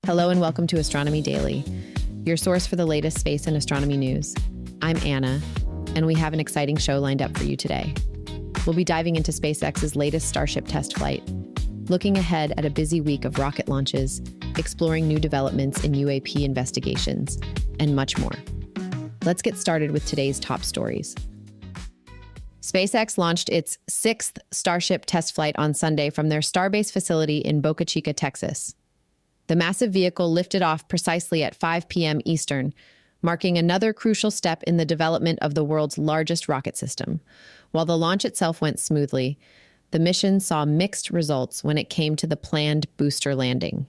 Hello and welcome to Astronomy Daily, your source for the latest space and astronomy news. I'm Anna, and we have an exciting show lined up for you today. We'll be diving into SpaceX's latest Starship test flight, looking ahead at a busy week of rocket launches, exploring new developments in UAP investigations, and much more. Let's get started with today's top stories. SpaceX launched its sixth Starship test flight on Sunday from their Starbase facility in Boca Chica, Texas. The massive vehicle lifted off precisely at 5 p.m. Eastern, marking another crucial step in the development of the world's largest rocket system. While the launch itself went smoothly, the mission saw mixed results when it came to the planned booster landing.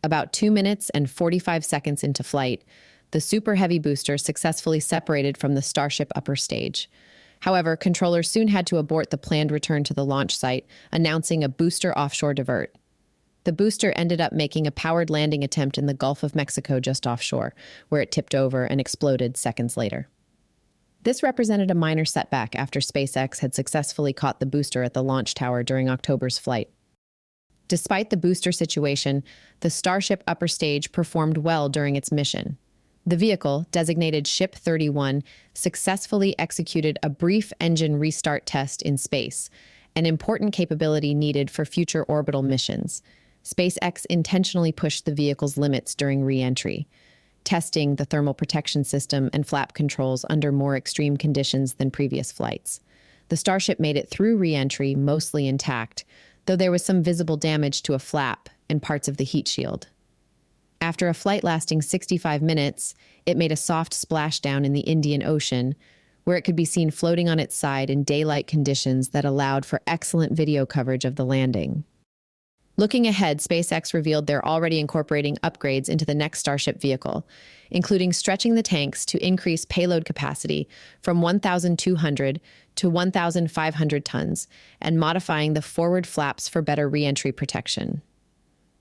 About 2 minutes and 45 seconds into flight, the Super Heavy booster successfully separated from the Starship upper stage. However, controllers soon had to abort the planned return to the launch site, announcing a booster offshore divert. The booster ended up making a powered landing attempt in the Gulf of Mexico just offshore, where it tipped over and exploded seconds later. This represented a minor setback after SpaceX had successfully caught the booster at the launch tower during October's flight. Despite the booster situation, the Starship upper stage performed well during its mission. The vehicle, designated Ship 31, successfully executed a brief engine restart test in space, an important capability needed for future orbital missions. SpaceX intentionally pushed the vehicle's limits during re-entry, testing the thermal protection system and flap controls under more extreme conditions than previous flights. The Starship made it through re-entry mostly intact, though there was some visible damage to a flap and parts of the heat shield. After a flight lasting 65 minutes, it made a soft splashdown in the Indian Ocean, where it could be seen floating on its side in daylight conditions that allowed for excellent video coverage of the landing. Looking ahead, SpaceX revealed they're already incorporating upgrades into the next Starship vehicle, including stretching the tanks to increase payload capacity from 1,200 to 1,500 tons and modifying the forward flaps for better re-entry protection.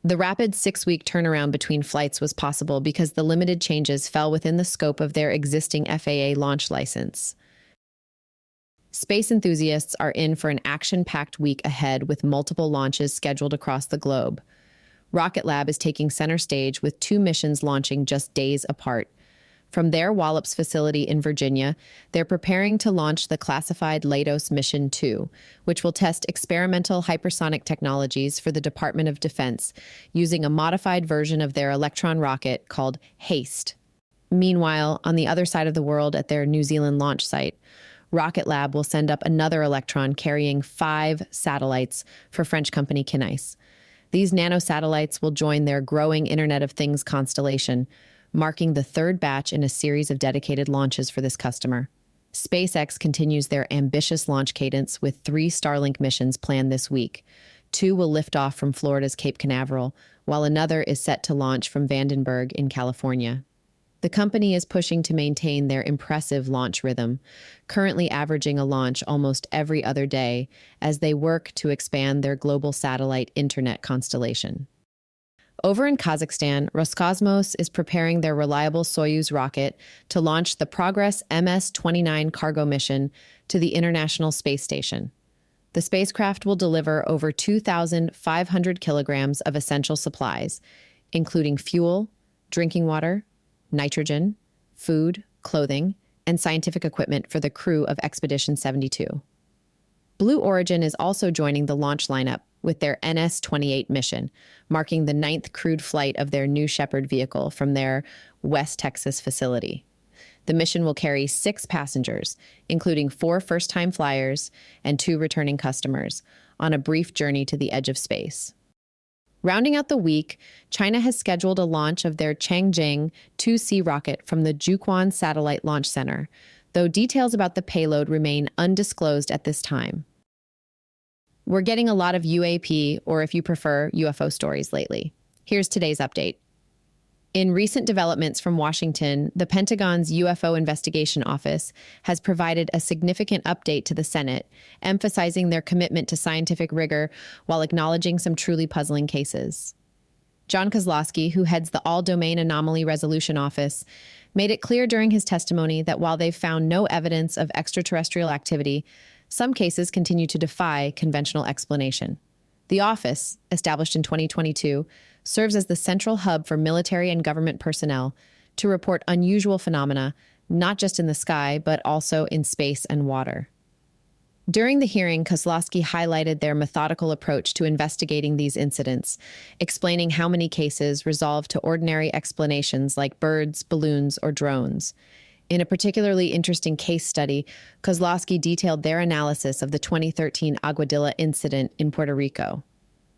The rapid 6-week turnaround between flights was possible because the limited changes fell within the scope of their existing FAA launch license. Space enthusiasts are in for an action-packed week ahead with multiple launches scheduled across the globe. Rocket Lab is taking center stage with 2 missions launching just days apart. From their Wallops facility in Virginia, they're preparing to launch the classified Leidos Mission 2, which will test experimental hypersonic technologies for the Department of Defense using a modified version of their Electron-rocket called HASTE. Meanwhile, on the other side of the world at their New Zealand launch site, Rocket Lab will send up another Electron carrying 5 satellites for French company Kinéis. These nanosatellites will join their growing Internet of Things constellation, marking the 3rd batch in a series of dedicated launches for this customer. SpaceX continues their ambitious launch cadence with 3 Starlink missions planned this week. 2 will lift off from Florida's Cape Canaveral, while another is set to launch from Vandenberg in California. The company is pushing to maintain their impressive launch rhythm, currently averaging a launch almost every other day as they work to expand their global satellite internet constellation. Over in Kazakhstan, Roscosmos is preparing their reliable Soyuz-rocket to launch the Progress MS-29 cargo mission to the International Space Station. The spacecraft will deliver over 2,500 kilograms of essential supplies, including fuel, drinking water, nitrogen, food, clothing, and scientific equipment for the crew of Expedition 72. Blue Origin is also joining the launch lineup with their NS-28 mission, marking the 9th crewed flight of their New-shepard vehicle from their West Texas facility. The mission will carry 6 passengers, including 4 first-time flyers and 2 returning customers, on a brief journey to the edge of space. Rounding out the week, China has scheduled a launch of their Chang'e 2C rocket from the Jiuquan Satellite Launch Center, though details about the payload remain undisclosed at this time. We're getting a lot of UAP, or if you prefer, UFO stories lately. Here's today's update. In recent developments from Washington, the Pentagon's UFO Investigation Office has provided a significant update to the Senate, emphasizing their commitment to scientific rigor while acknowledging some truly puzzling cases. John Kozlowski, who heads the All-Domain Anomaly Resolution Office, made it clear during his testimony that while they've found no evidence of extraterrestrial activity, some cases continue to defy conventional explanation. The office, established in 2022, serves as the central hub for military and government personnel to report unusual phenomena, not just in the sky, but also in space and water. During the hearing, Kozlowski highlighted their methodical approach to investigating these incidents, explaining how many cases resolve to ordinary explanations like birds, balloons, or drones. In a particularly interesting case study, Kozlowski detailed their analysis of the 2013 Aguadilla incident in Puerto Rico.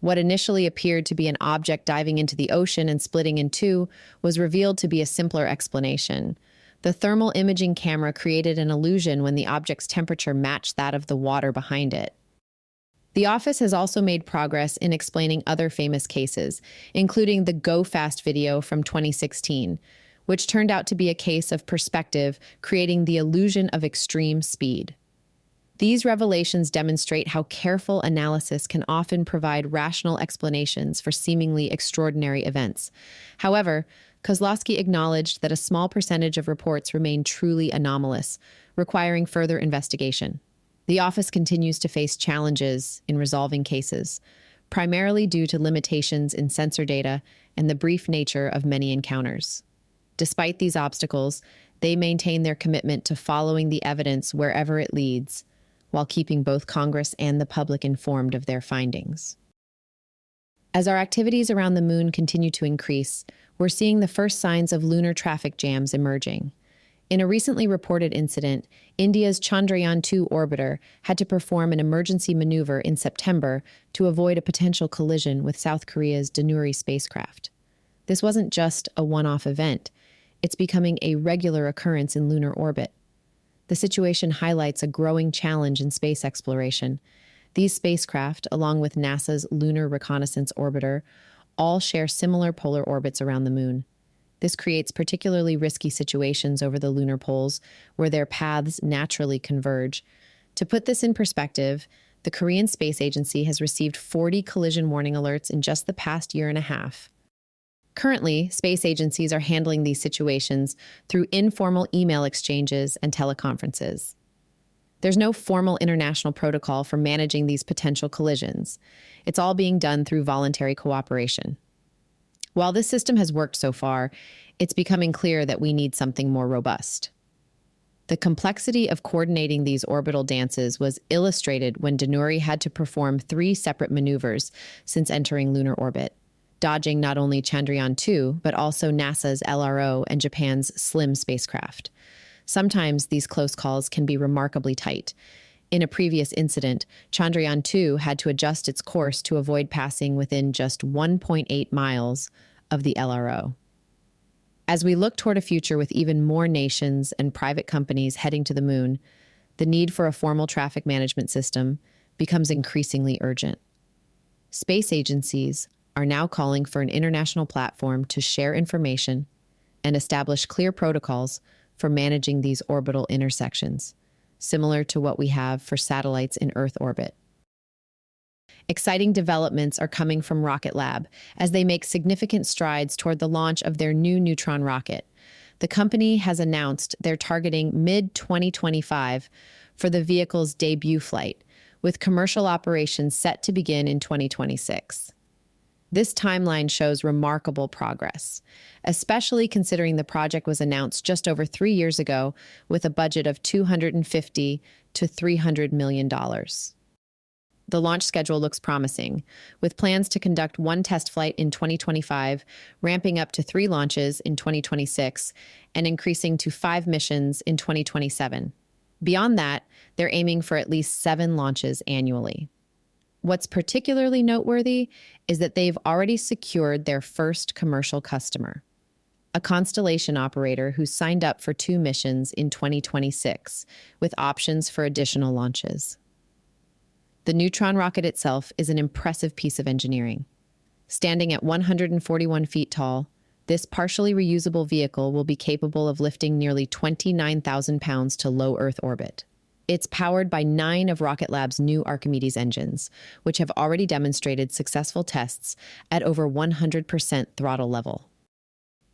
What initially appeared to be an object diving into the ocean and splitting in two was revealed to be a simpler explanation. The thermal imaging camera created an illusion when the object's temperature matched that of the water behind it. The office has also made progress in explaining other famous cases, including the Go Fast video from 2016, which turned out to be a case of perspective, creating the illusion of extreme speed. These revelations demonstrate how careful analysis can often provide rational explanations for seemingly extraordinary events. However, Kozlowski acknowledged that a small percentage of reports remain truly anomalous, requiring further investigation. The office continues to face challenges in resolving cases, primarily due to limitations in sensor data and the brief nature of many encounters. Despite these obstacles, they maintain their commitment to following the evidence wherever it leads, while keeping both Congress and the public informed of their findings. As our activities around the moon continue to increase, we're seeing the first signs of lunar traffic jams emerging. In a recently reported incident, India's Chandrayaan-2 orbiter had to perform an emergency maneuver in September to avoid a potential collision with South Korea's Denuri-spacecraft. This wasn't just a one-off event. It's becoming a regular occurrence in lunar orbit. The situation highlights a growing challenge in space exploration. These spacecraft, along with NASA's Lunar Reconnaissance Orbiter, all share similar polar orbits around the moon. This creates particularly risky situations over the lunar poles, where their paths naturally converge. To put this in perspective, the Korean Space Agency has received 40 collision warning alerts in just the past year and a half. Currently, space agencies are handling these situations through informal email exchanges and teleconferences. There's no formal international protocol for managing these potential collisions. It's all being done through voluntary cooperation. While this system has worked so far, it's becoming clear that we need something more robust. The complexity of coordinating these orbital dances was illustrated when Denuri had to perform 3 separate maneuvers since entering lunar orbit, dodging not only Chandrayaan-2, but also NASA's LRO and Japan's SLIM spacecraft. Sometimes these close calls can be remarkably tight. In a previous incident, Chandrayaan-2 had to adjust its course to avoid passing within just 1.8 miles of the LRO. As we look toward a future with even more nations and private companies heading to the moon, the need for a formal traffic management system becomes increasingly urgent. Space agencies are now calling for an international platform to share information and establish clear protocols for managing these orbital intersections, similar to what we have for satellites in Earth orbit. Exciting developments are coming from Rocket Lab as they make significant strides toward the launch of their new Neutron-rocket. The company has announced they're targeting mid-2025 for the vehicle's debut flight, with commercial operations set to begin in 2026. This timeline shows remarkable progress, especially considering the project was announced just over 3 years ago with a budget of $250 to $300 million. The launch schedule looks promising, with plans to conduct 1 test flight in 2025, ramping up to 3 launches in 2026, and increasing to 5 missions in 2027. Beyond that, they're aiming for at least 7 launches annually. What's particularly noteworthy is that they've already secured their first commercial customer, a constellation operator who signed up for 2 missions in 2026, with options for additional launches. The Neutron rocket itself is an impressive piece of engineering. Standing at 141 feet tall, this partially reusable vehicle will be capable of lifting nearly 29,000 pounds to low Earth orbit. It's powered by 9 of Rocket Lab's new Archimedes-engines, which have already demonstrated successful tests at over 100% throttle level.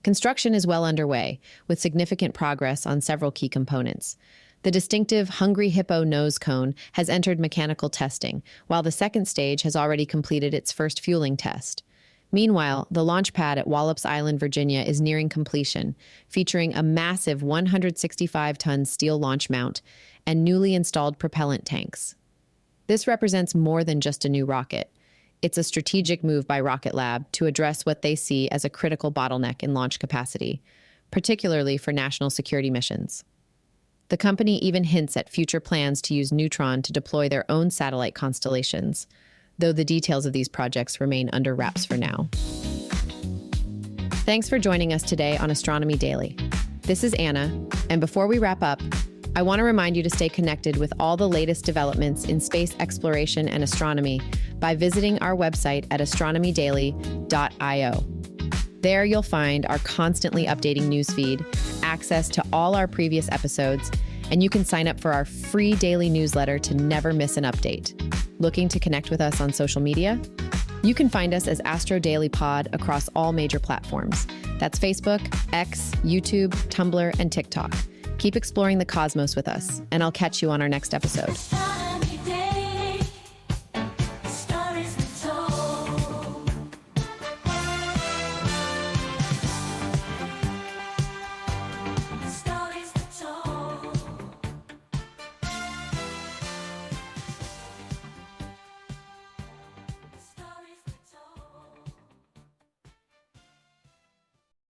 Construction is well underway, with significant progress on several key components. The distinctive Hungry Hippo nose cone has entered mechanical testing, while the second stage has already completed its first fueling test. Meanwhile, the launch pad at Wallops Island, Virginia is nearing completion, featuring a massive 165-ton steel launch mount and newly installed propellant tanks. This represents more than just a new rocket. It's a strategic move by Rocket Lab to address what they see as a critical bottleneck in launch capacity, particularly for national security missions. The company even hints at future plans to use Neutron to deploy their own satellite constellations, though the details of these projects remain under wraps for now. Thanks for joining us today on Astronomy Daily. This is Anna, and before we wrap up, I want to remind you to stay connected with all the latest developments in space exploration and astronomy by visiting our website at astronomydaily.io. There you'll find our constantly updating newsfeed, access to all our previous episodes, and you can sign up for our free daily newsletter to never miss an update. Looking to connect with us on social media? You can find us as Astro Daily Pod across all major platforms. That's Facebook, X, YouTube, Tumblr, and TikTok. Keep exploring the cosmos with us, and I'll catch you on our next episode.